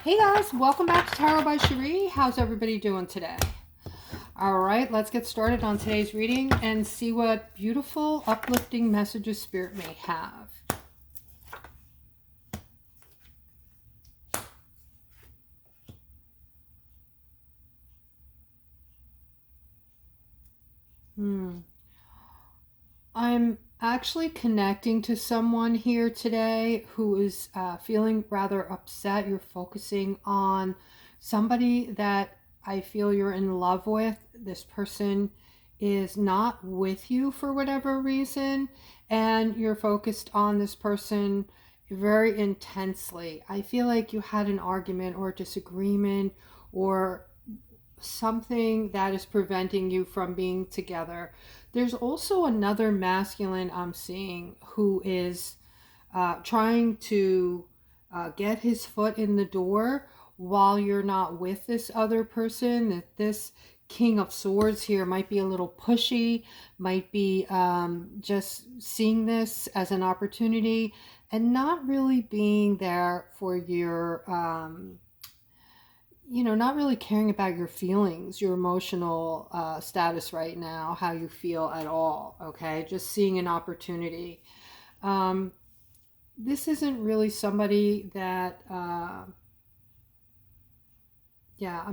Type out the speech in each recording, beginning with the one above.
Hey guys, welcome back to Tarot by Cherie. How's everybody doing today? All right, let's get started on today's reading and see what beautiful, uplifting messages Spirit may have. I'm actually connecting to someone here today who is feeling rather upset. You're focusing on somebody that I feel you're in love with. This person is not with you for whatever reason, and you're focused on this person very intensely. I feel like you had an argument or a disagreement or something that is preventing you from being together. There's also another masculine I'm seeing who is trying to get his foot in the door while you're not with this other person. That this King of Swords here might be a little pushy, might be just seeing this as an opportunity and not really being there for your not really caring about your feelings, your emotional status right now, how you feel at all, okay? Just seeing an opportunity. This isn't really somebody that, I'm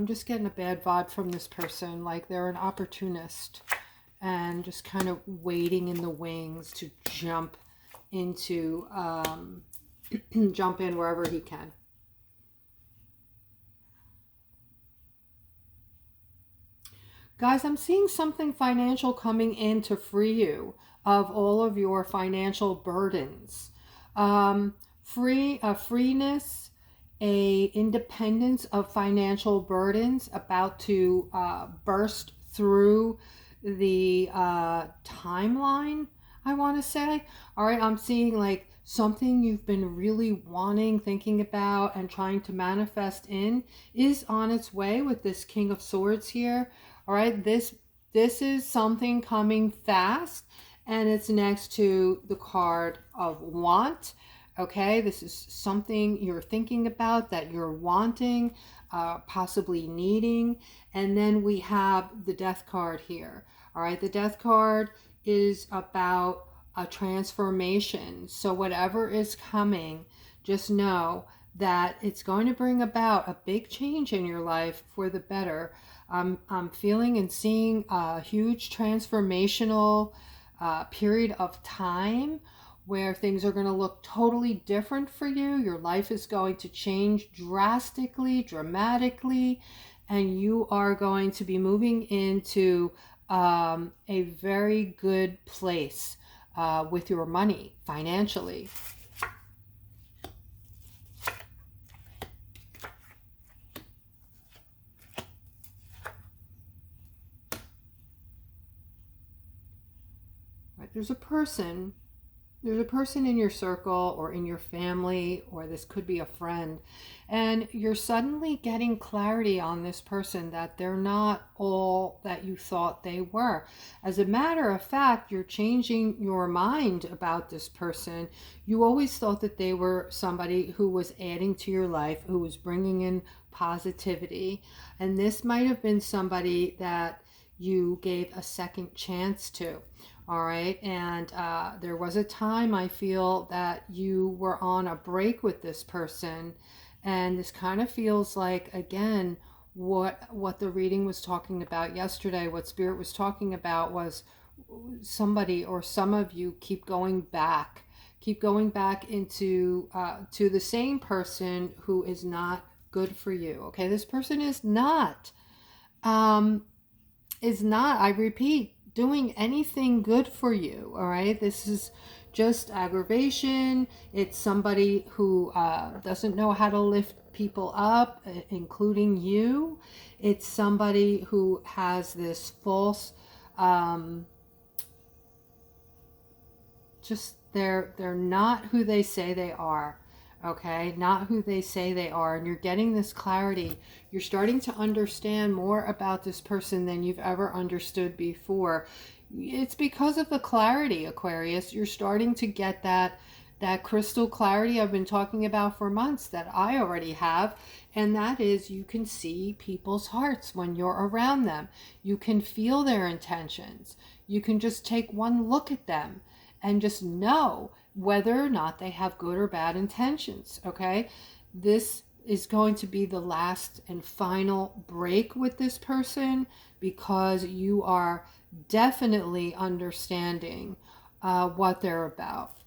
just getting a bad vibe from this person, like they're an opportunist and just kind of waiting in the wings to jump into, jump in wherever he can. Guys, I'm seeing something financial coming in to free you of all of your financial burdens. Freeness, a independence of financial burdens about to burst through the timeline, I want to say. All right, I'm seeing like something you've been really wanting, thinking about, and trying to manifest in is on its way with this King of Swords here. All right, this is something coming fast, and it's next to the card of want. Okay, this is something you're thinking about, that you're wanting, possibly needing. And then we have the Death card here. All right, the Death card is about a transformation. So whatever is coming, just know that it's going to bring about a big change in your life for the better. I'm feeling and seeing a huge transformational period of time where things are going to look totally different for you. Your life is going to change drastically, dramatically, and you are going to be moving into a very good place with your money financially. Right, there's a person in your circle or in your family, or this could be a friend, and you're suddenly getting clarity on this person that they're not all that you thought they were. As a matter of fact, you're changing your mind about this person. You always thought that they were somebody who was adding to your life, who was bringing in positivity, and this might have been somebody that you gave a second chance to. All right, and there was a time I feel that you were on a break with this person, and this kind of feels like, again, what the reading was talking about yesterday, what Spirit was talking about was somebody or some of you keep going back into to the same person who is not good for you. Okay, this person is not, I repeat, doing anything good for you. All right, this is just aggravation. It's somebody who doesn't know how to lift people up, including you. It's somebody who has this false just they're not who they say they are. Okay, not who they say they are. And you're getting this clarity. You're starting to understand more about this person than you've ever understood before. It's because of the clarity, Aquarius. You're starting to get that that crystal clarity I've been talking about for months that I already have. And that is, you can see people's hearts when you're around them. You can feel their intentions. You can just take one look at them and just know whether or not they have good or bad intentions, okay? This is going to be the last and final break with this person, because you are definitely understanding what they're about.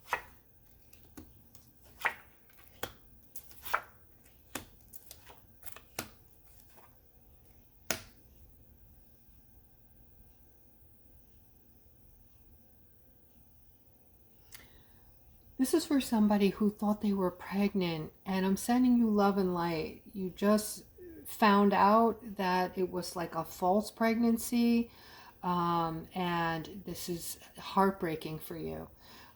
This is for somebody who thought they were pregnant, and I'm sending you love and light. You just found out that it was like a false pregnancy, and this is heartbreaking for you.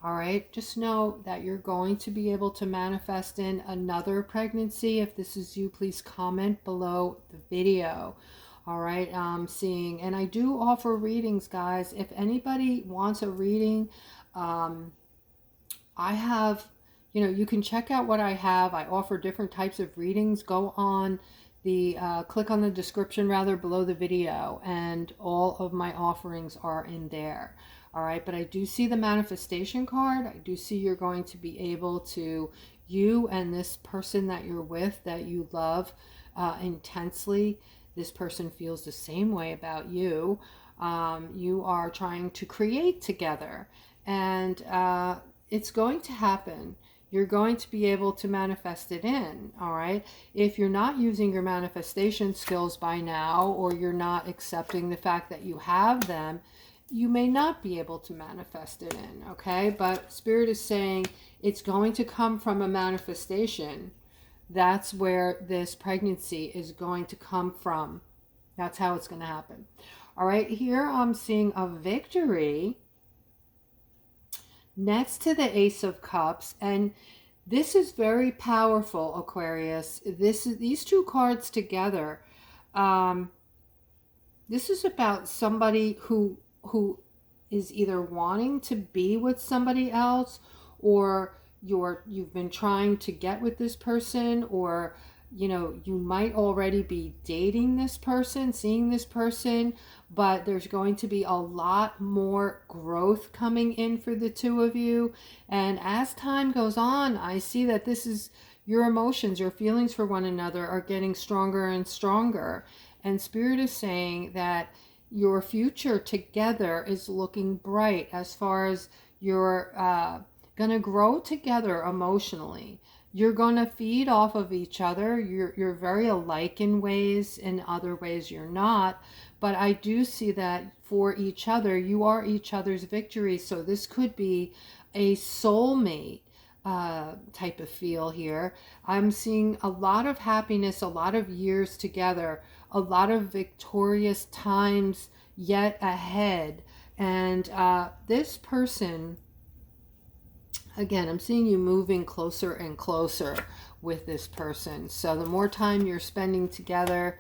All right, just know that you're going to be able to manifest in another pregnancy. If this is you, please comment below the video. All right, seeing, and I do offer readings, guys. If anybody wants a reading, I have, you can check out what I have. I offer different types of readings. Go on the, click on the description rather below the video, and all of my offerings are in there. All right, but I do see the manifestation card. I do see you're going to be able to, you and this person that you're with, that you love intensely, this person feels the same way about you. You are trying to create together, and it's going to happen. You're going to be able to manifest it in, all right? If you're not using your manifestation skills by now, or you're not accepting the fact that you have them, you may not be able to manifest it in, okay? But Spirit is saying it's going to come from a manifestation. That's where this pregnancy is going to come from. That's how it's going to happen. All right, here I'm seeing a victory next to the Ace of Cups, and this is very powerful, Aquarius. These two cards together. This is about somebody who is either wanting to be with somebody else, or you've been trying to get with this person, or you might already be dating this person, seeing this person, but there's going to be a lot more growth coming in for the two of you. And as time goes on, I see that this is your emotions, your feelings for one another are getting stronger and stronger. And Spirit is saying that your future together is looking bright, as far as you're going to grow together emotionally. You're going to feed off of each other. You're very alike in ways. In other ways, you're not. But I do see that for each other, you are each other's victory. So this could be a soulmate type of feel here. I'm seeing a lot of happiness, a lot of years together, a lot of victorious times yet ahead. And this person, again, I'm seeing you moving closer and closer with this person. So the more time you're spending together,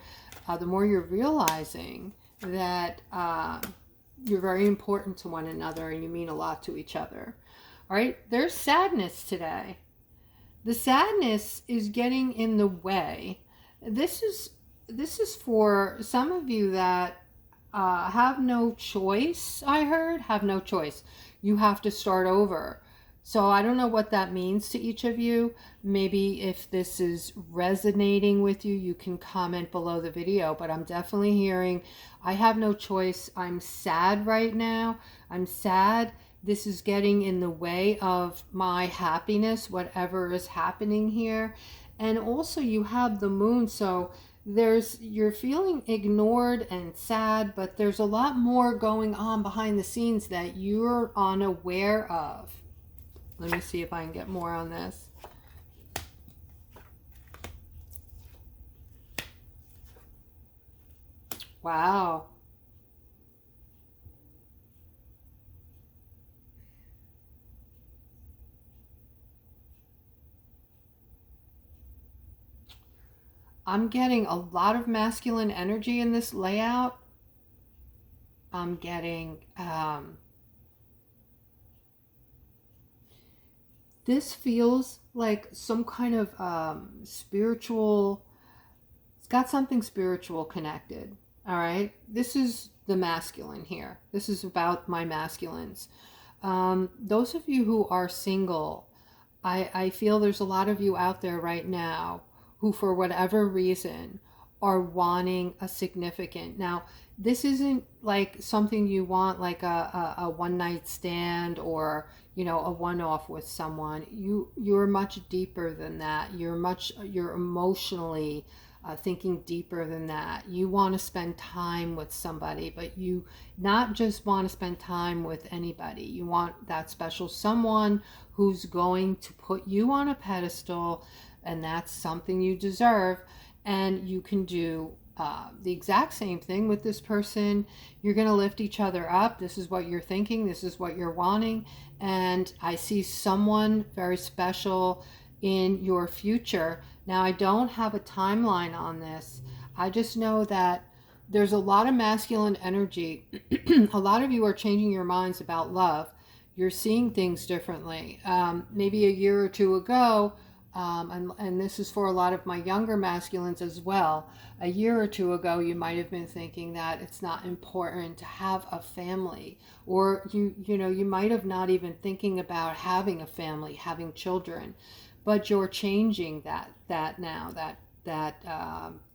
the more you're realizing that you're very important to one another and you mean a lot to each other. All right, there's sadness today. The sadness is getting in the way. This is for some of you that have no choice. I heard have no choice. You have to start over. So I don't know what that means to each of you. Maybe if this is resonating with you, you can comment below the video. But I'm definitely hearing, I have no choice. I'm sad right now. I'm sad. This is getting in the way of my happiness, whatever is happening here. And also you have the moon. So you're feeling ignored and sad, but there's a lot more going on behind the scenes that you're unaware of. Let me see if I can get more on this. Wow. I'm getting a lot of masculine energy in this layout. I'm getting This feels like some kind of spiritual, it's got something spiritual connected. All right. This is the masculine here. This is about my masculines. Those of you who are single, I feel there's a lot of you out there right now who, for whatever reason, are wanting a significant. Now, this isn't like something you want, like a one night stand or, you know, a one off with someone. You're much deeper than that. You're emotionally thinking deeper than that. You want to spend time with somebody, but you not just want to spend time with anybody. You want that special someone who's going to put you on a pedestal, and that's something you deserve. And you can do the exact same thing with this person. You're going to lift each other up. This is what you're thinking. This is what you're wanting. And I see someone very special in your future. Now, I don't have a timeline on this. I just know that there's a lot of masculine energy. A lot of you are changing your minds about love. You're seeing things differently. Maybe a year or two ago, and this is for a lot of my younger masculines as well. A year or two ago, you might have been thinking that it's not important to have a family, or you might have not even thinking about having a family, having children, but you're changing that now, that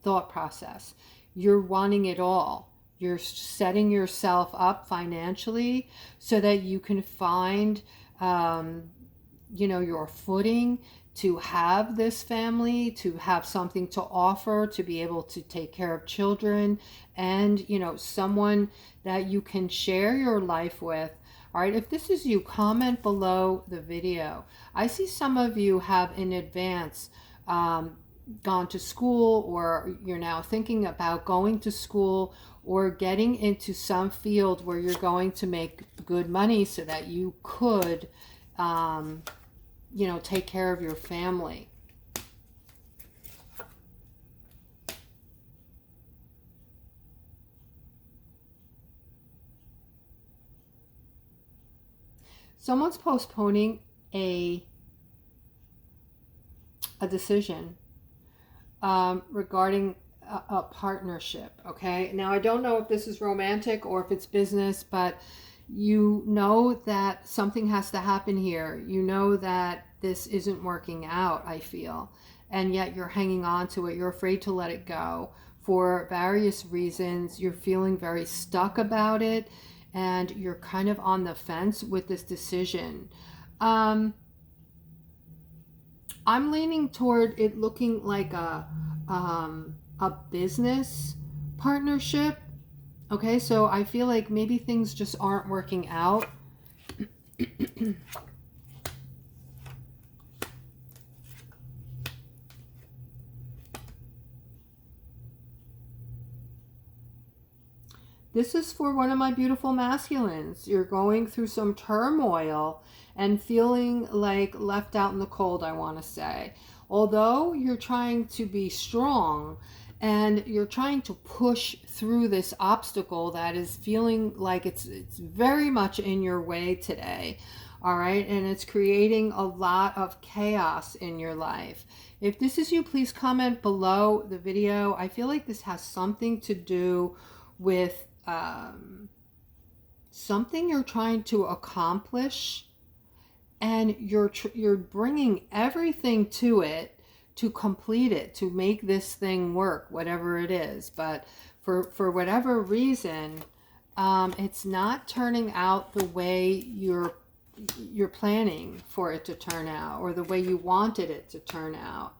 thought process. You're wanting it all. You're setting yourself up financially so that you can find, your footing to have this family, to have something to offer, to be able to take care of children, and, someone that you can share your life with. All right, if this is you, comment below the video. I see some of you have in advance gone to school, or you're now thinking about going to school or getting into some field where you're going to make good money so that you could, take care of your family. Someone's postponing a decision regarding a partnership. Okay, now I don't know if this is romantic or if it's business, but you know that something has to happen here. You know that this isn't working out, I feel, and yet you're hanging on to it. You're afraid to let it go for various reasons. You're feeling very stuck about it, and you're kind of on the fence with this decision. I'm leaning toward it looking like a business partnership. Okay, so I feel like maybe things just aren't working out. This is for one of my beautiful masculines. You're going through some turmoil and feeling like left out in the cold, I want to say. Although you're trying to be strong and you're trying to push through this obstacle that is feeling like it's very much in your way today. All right, and it's creating a lot of chaos in your life. If this is you, please comment below the video. I feel like this has something to do with something you're trying to accomplish, and you're bringing everything to it to complete it, to make this thing work, whatever it is. But for whatever reason, it's not turning out the way you're planning for it to turn out, or the way you wanted it to turn out.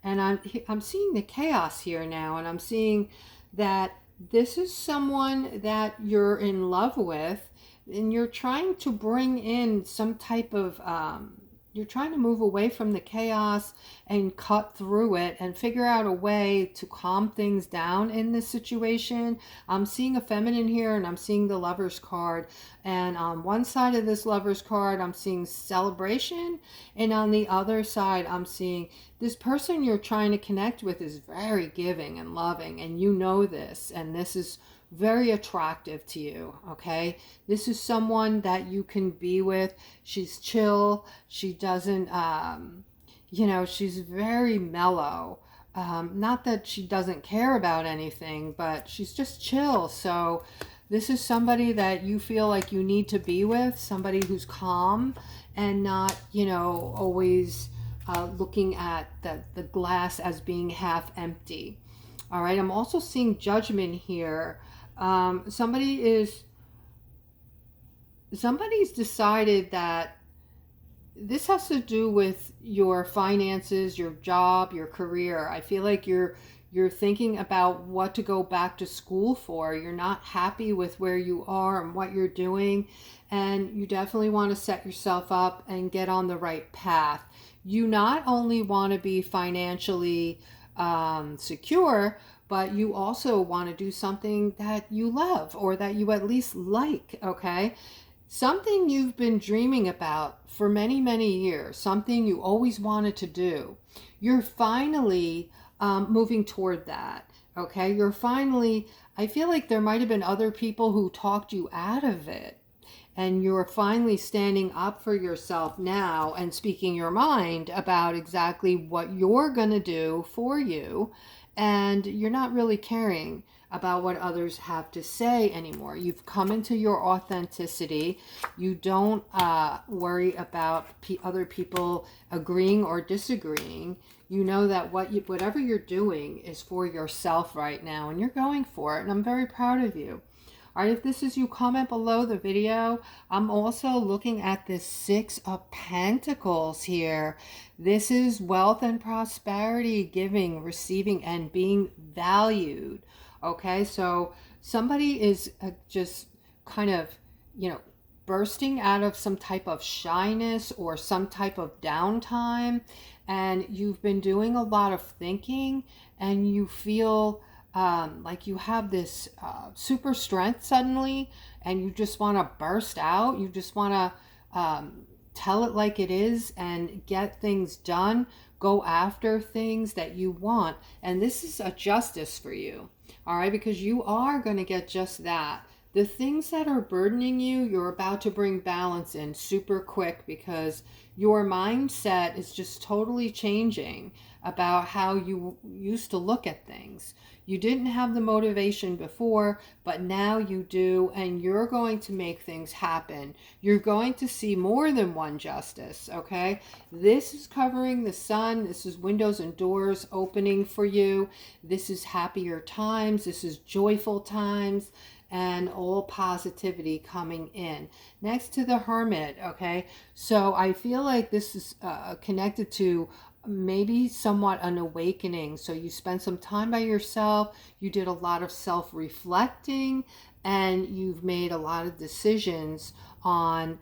And I'm seeing the chaos here now, and I'm seeing that this is someone that you're in love with, and you're trying to bring in some type of you're trying to move away from the chaos and cut through it and figure out a way to calm things down in this situation. I'm seeing a feminine here, and I'm seeing the Lover's card, and on one side of this Lover's card I'm seeing celebration, and on the other side I'm seeing this person you're trying to connect with is very giving and loving, and you know this, and this is very attractive to you, okay? This is someone that you can be with. She's chill. She doesn't, you know, she's very mellow. Not that she doesn't care about anything, but she's just chill. So this is somebody that you feel like you need to be with, somebody who's calm and not, you know, always looking at the glass as being half empty. All right, I'm also seeing judgment here. Somebody's decided that this has to do with your finances, your job, your career. I feel like you're thinking about what to go back to school for. You're not happy with where you are and what you're doing, and you definitely want to set yourself up and get on the right path. You not only want to be financially secure, but you also want to do something that you love or that you at least like, okay? Something you've been dreaming about for many, many years, something you always wanted to do. You're finally moving toward that, okay? You're finally, I feel like there might have been other people who talked you out of it. And you're finally standing up for yourself now and speaking your mind about exactly what you're going to do for you. And you're not really caring about what others have to say anymore. You've come into your authenticity. You don't worry about other people agreeing or disagreeing. You know that whatever you're doing is for yourself right now, and you're going for it. And I'm very proud of you. All right, if this is you, comment below the video. I'm also looking at this Six of Pentacles here. This is wealth and prosperity, giving, receiving, and being valued. Okay, so somebody is just kind of, you know, bursting out of some type of shyness or some type of downtime, and you've been doing a lot of thinking, and you feel like you have this super strength suddenly, and you just want to burst out. You just want to tell it like it is and get things done. Go after things that you want. And this is a justice for you, all right? Because you are going to get just that. The things that are burdening you, you're about to bring balance in super quick, because your mindset is just totally changing about how you used to look at things. You didn't have the motivation before, but now you do, and you're going to make things happen. You're going to see more than one justice, okay? This is covering the sun. This is windows and doors opening for you. This is happier times. This is joyful times, and all positivity coming in. Next to the Hermit, okay? So I feel like this is connected to maybe somewhat an awakening. So you spent some time by yourself, you did a lot of self-reflecting, and you've made a lot of decisions on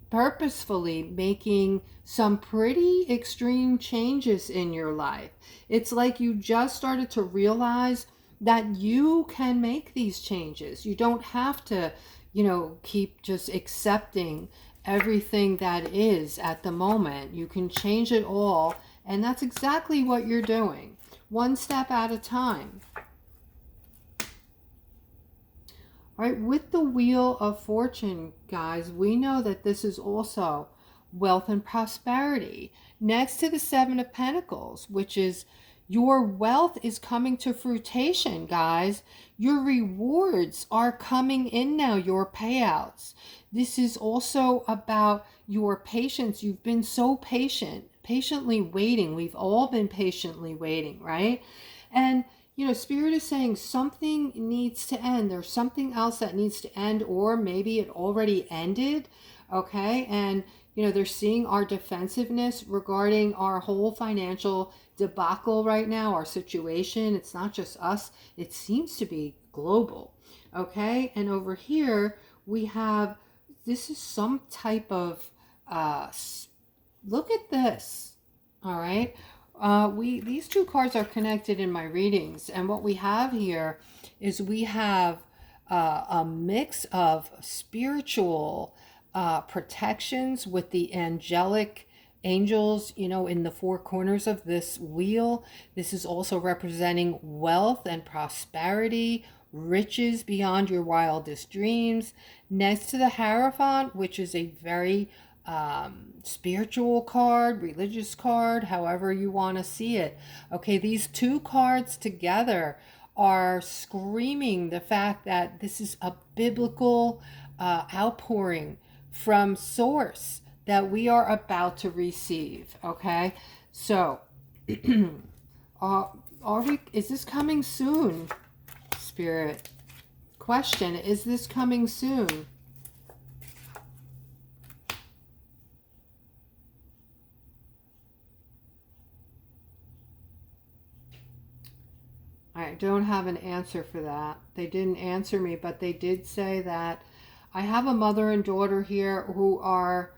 purposefully making some pretty extreme changes in your life. It's like you just started to realize that you can make these changes. You don't have to, you know, keep just accepting everything that is at the moment. You can change it all, and that's exactly what you're doing, one step at a time. All right, with the Wheel of Fortune, guys, we know that this is also wealth and prosperity. Next to the Seven of Pentacles, which is your wealth is coming to fruition, guys. Your rewards are coming in now, your payouts. This is also about your patience. You've been so patient, patiently waiting. We've all been patiently waiting, right? And, you know, Spirit is saying something needs to end. There's something else that needs to end, or maybe it already ended, okay? And, you know, they're seeing our defensiveness regarding our whole financial debacle right now, our situation. It's not just us. It seems to be global, okay? And over here, we have, this is some type of, look at this, all right? These two cards are connected in my readings. And what we have here is we have a mix of spiritual protections with the angelic angels, you know, in the four corners of this wheel. This is also representing wealth and prosperity, riches beyond your wildest dreams. Next to the Hierophant, which is a very spiritual card, religious card, however you want to see it. Okay, these two cards together are screaming the fact that this is a biblical outpouring from source that we are about to receive. Okay, so is this coming soon, Spirit? Question, is this coming soon? I don't have an answer for that. They didn't answer me, but they did say that I have a mother and daughter here who are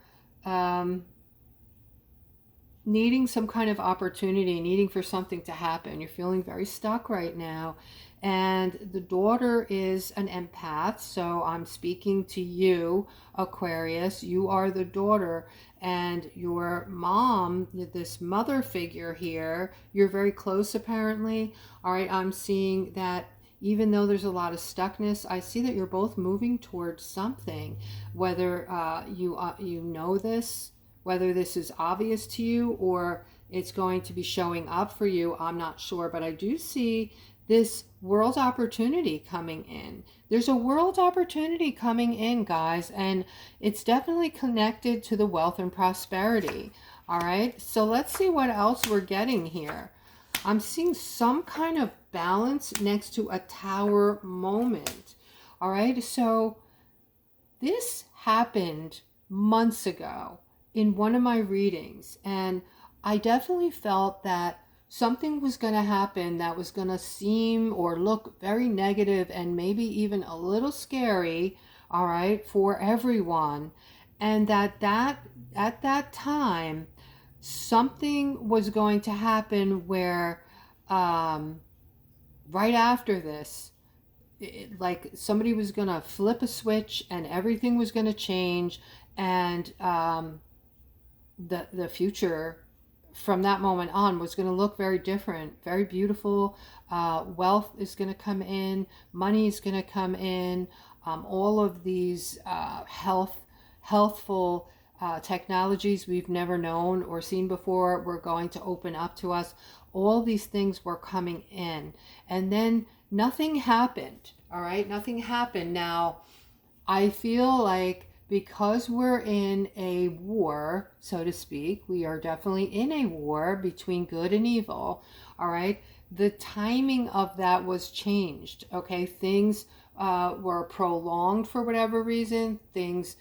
needing some kind of opportunity, needing for something to happen. You're feeling very stuck right now. And the daughter is an empath, so I'm speaking to you, Aquarius. You are the daughter, and your mom, this mother figure here, you're very close apparently. All right, I'm seeing that even though there's a lot of stuckness, I see that you're both moving towards something. Whether you know this, whether this is obvious to you or it's going to be showing up for you, I'm not sure, but I do see this world opportunity coming in. There's a world opportunity coming in, guys, and it's definitely connected to the wealth and prosperity. All right, so let's see what else we're getting here. I'm seeing some kind of balance next to a tower moment. All right, so this happened months ago in one of my readings, and I definitely felt that something was going to happen that was going to seem or look very negative and maybe even a little scary, all right, for everyone. And that at that time, something was going to happen where right after this, like somebody was going to flip a switch and everything was going to change, and the future from that moment on was going to look very different, very beautiful. Wealth is going to come in, money is going to come in, all of these healthful technologies we've never known or seen before were going to open up to us. All these things were coming in, and then nothing happened. All right, nothing happened. Now I feel like because we're in a war, so to speak, we are definitely in a war between good and evil. All right, the timing of that was changed. Okay, things were prolonged for whatever reason. Things,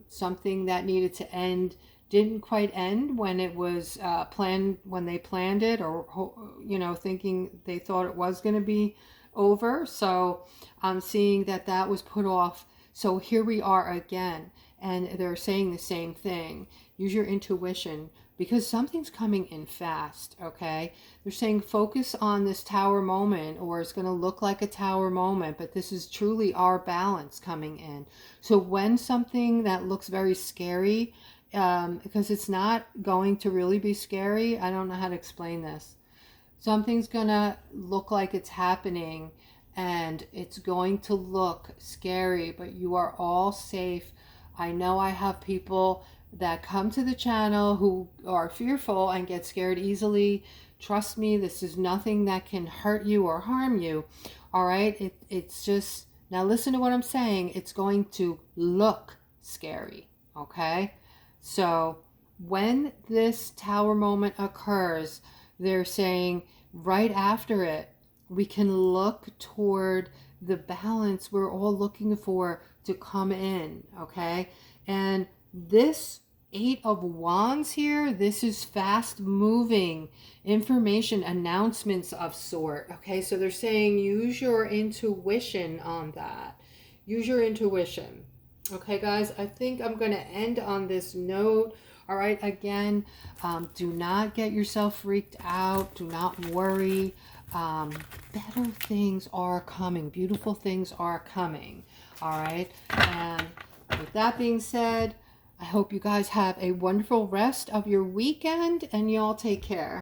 something that needed to end didn't quite end when it was planned, when they planned it, or thinking they thought it was going to be over. So I'm seeing that that was put off. So here we are again, and they're saying the same thing. Use your intuition, because something's coming in fast, okay? They're saying focus on this tower moment, or it's going to look like a tower moment, but this is truly our balance coming in. So when something that looks very scary, because it's not going to really be scary, I don't know how to explain this. Something's going to look like it's happening, and it's going to look scary, but you are all safe. I know I have people that come to the channel who are fearful and get scared easily. Trust me, this is nothing that can hurt you or harm you. All right, it's just, now listen to what I'm saying. It's going to look scary, okay? So when this tower moment occurs, they're saying right after it, we can look toward the balance we're all looking for to come in, okay? And this 8 of Wands here, this is fast moving information, announcements of sort, okay? So they're saying use your intuition on that. Use your intuition. Okay, guys, I think I'm going to end on this note. All right, again, do not get yourself freaked out. Do not worry. Better things are coming. Beautiful things are coming. All right, and with that being said, I hope you guys have a wonderful rest of your weekend, and y'all take care.